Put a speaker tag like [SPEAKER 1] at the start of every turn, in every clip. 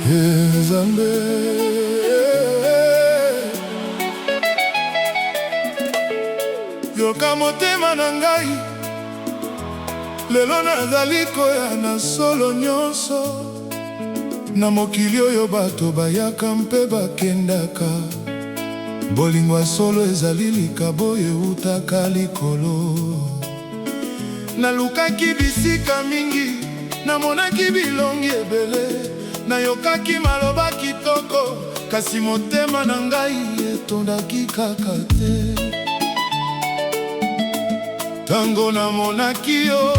[SPEAKER 1] Nzambe yoka motema na ngai, lelo nazali koya na solo nyonso, na mokili oyo bato bayaka mpe bakendaka. Bolingo ya solo ezali likabo eutaka likolo. Nalukaki bisika mingi, namonaki bilongi ebele, nayokaki maloba kitoko, kasi motema na ngai etondaki kaka te. Tango namonaki yo,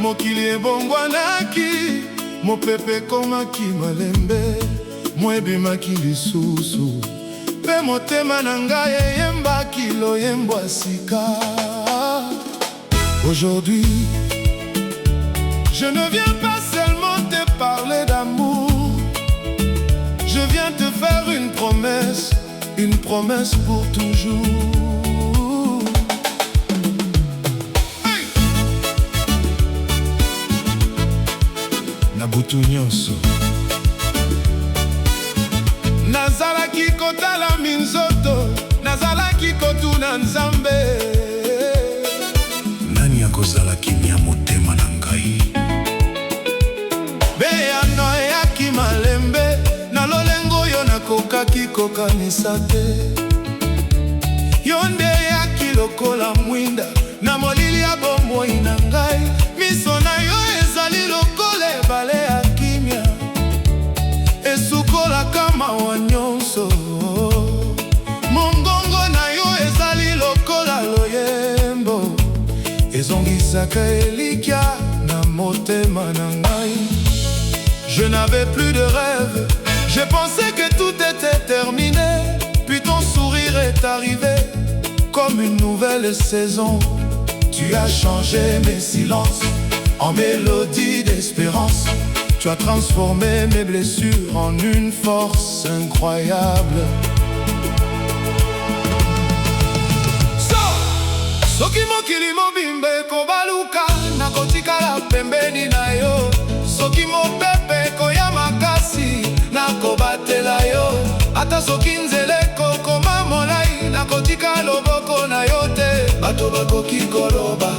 [SPEAKER 1] mokili ebongwanaki, mopepe komaki malembe, moebimaki lisusu, pe motema na ngai eyembaki loyembo ya sika. Aujourd'hui, je ne viens pas seulement te parler d'amour, je viens te faire une promesse pour toujours. Hey! Nabutu nyonso nazalaki kotala minzoto, nazalaki kotuna Nzambe. Nani akozala kimia motema na ngai? Beyano eyaki malembe, na lolengo yo nakokaki kokanisa te. Yo nde eyaki lokola mwinda, na molili ya bomoi na ngai. Miso na yo ezali lokola ebale ya kimia, esukola kama wanyonso. Mongongo na yo ezali lokola loyembo, ezongisaka elikya na motema na ngai. Je n'avais plus de rêve, je pensais que tout était terminé. Puis ton sourire est arrivé, comme une nouvelle saison. Tu as changé mes silences en mélodie d'espérance. Tu as transformé mes blessures en une force incroyable. Soki mokili mobimba ekobaluka, nakotikala pembeni na yo. Soki mopepe ekoya makasi, nakobatela yo. Ata soki nzela ekokoma molai, nakotika loboko na yo te. Bato bakoki koloba,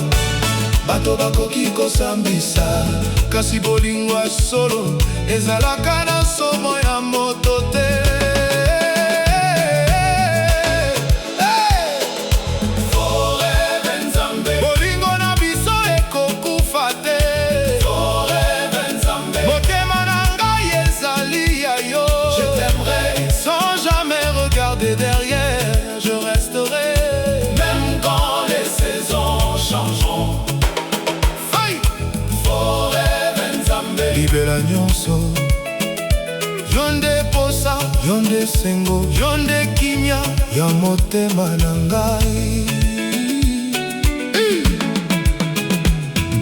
[SPEAKER 1] bato bakoki kosambisa, kasi bolingo ya solo ezalaka na somo ya moto te. Derrière, je resterai, même quand les saisons changeront. Hey! Forever Nzambe libela nyonso, yonde posa, yonde sengo, yonde kimia ya motema na ngai.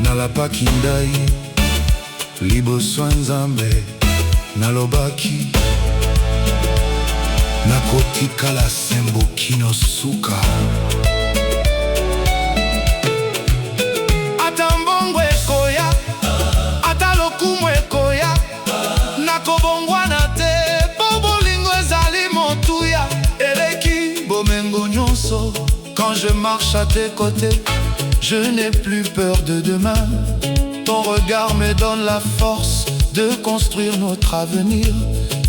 [SPEAKER 1] Nalapaki ndai liboso ya Nzambe, nalobaki nakotikala sembo kino suka. Ata mbongo ekoya, ata lokumu ekoya, nakobongwana te. Po bolingo ezali motuya, eleki bomengo nyonso. Quand je marche à tes côtés, je n'ai plus peur de demain. Ton regard me donne la force de construire notre avenir.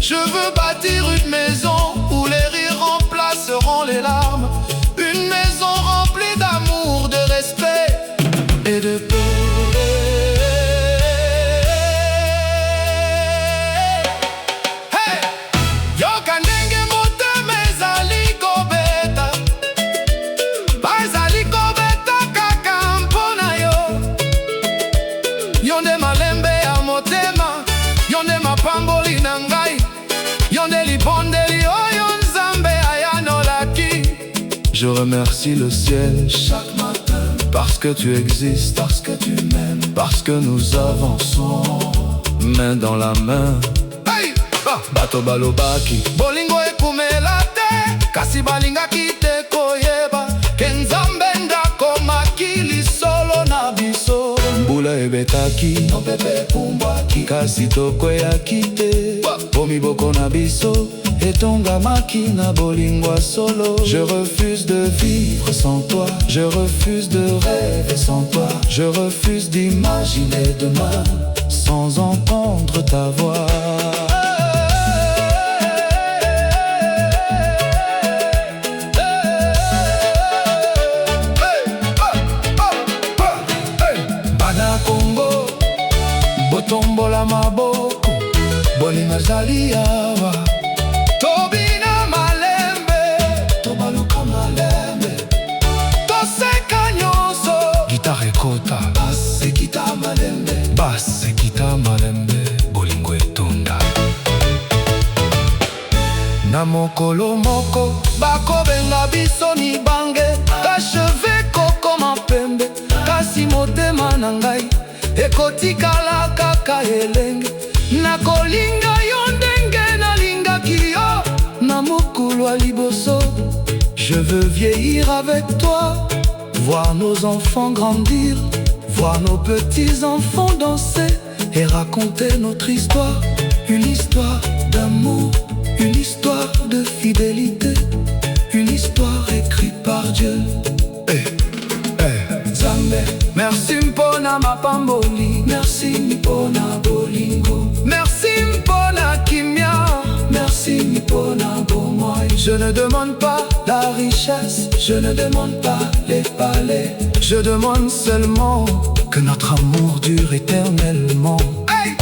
[SPEAKER 1] Je veux bâtir une maison où les rires remplaceront les larmes. Une maison remplie d'amour, de respect et de paix. Hey! Yoka ndenge motema ezali kobeta, bazali kobeta kaka mpona yo. Yonde malembe ya motema, yonde mapamboli na ngai, yonde libondeli oyo Nzambe ayanolaki. Je remercie le ciel chaque matin, parce que tu existes, parce que tu m'aimes, parce que nous avançons main dans la main. Hey! Bato balobaki bolingo ekumela te, kasi balingaki te koyeba ke Nzambe ndako makili solo na biso. mbula ebetaki kasi tokweyaki te po miboko na biso etongamaki na bolingo solo. Je refuse de vivre sans toi, je refuse de rêver sans toi, je refuse d'imaginer demain sans entendre ta voix. Bana Congo, botombola maboko, bolingo ezali awa. Tobina malembe, tobaluka malembe, toseka nyonso. Guitare ekota, basse kita malembe, basse kita malembe, bolingo etonda. Na mokolo moko, bakobenga biso mibange, kacheve koko mapembe, kasi motema na ngai ekotikala kaka elenge. Nakolinga yo ndenge nalingaki yo na mokolo ya liboso. Je veux vieillir avec toi, voir nos enfants grandir, voir nos petits-enfants danser et raconter notre histoire. Une histoire d'amour, une histoire de fidélité, une histoire écrite par Dieu. Nzambe, merci mpona mapamboli, merci mpona bolingo, merci mpona kimia, merci mpona bomoi. Je ne demande pas la richesse, je ne demande pas les palais, je demande seulement que notre amour dure éternellement. Hey!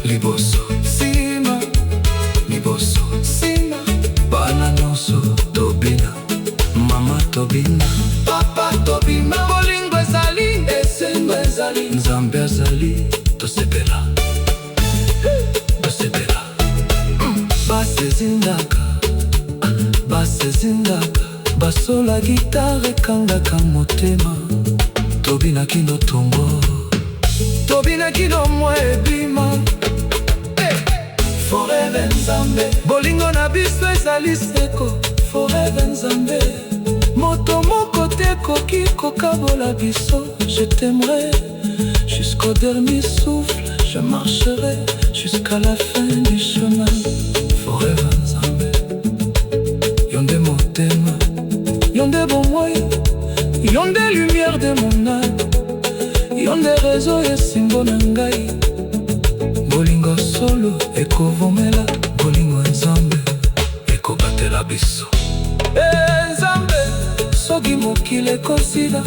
[SPEAKER 1] Liboso sima, liboso sima, bana nyonso tobina, mama tobina, papa tobina, bolingo ezali, esengo ezali, Nzambe azali, tosepela, tosepela. Basezindaka, basezindaka, basola gitare ekangaka motema. Tobina kino tongo, tobina kino mwa ebima. Forever Nzambe, bolingo na biso ezali seko. Forever Nzambe, moto moko te koki kokabola biso. Je t'aimerai jusqu'au dernier souffle, je marcherai jusqu'à la fin du chemin. Forever Nzambe, yonde motema, yonde bomoi, yonde lumière de mon âme, yonde réseau esimbo na ngai. Bolingo solo ekovomela, bolingo Nzambe ekobatela biso. Nzambe, soki mokili ekosila,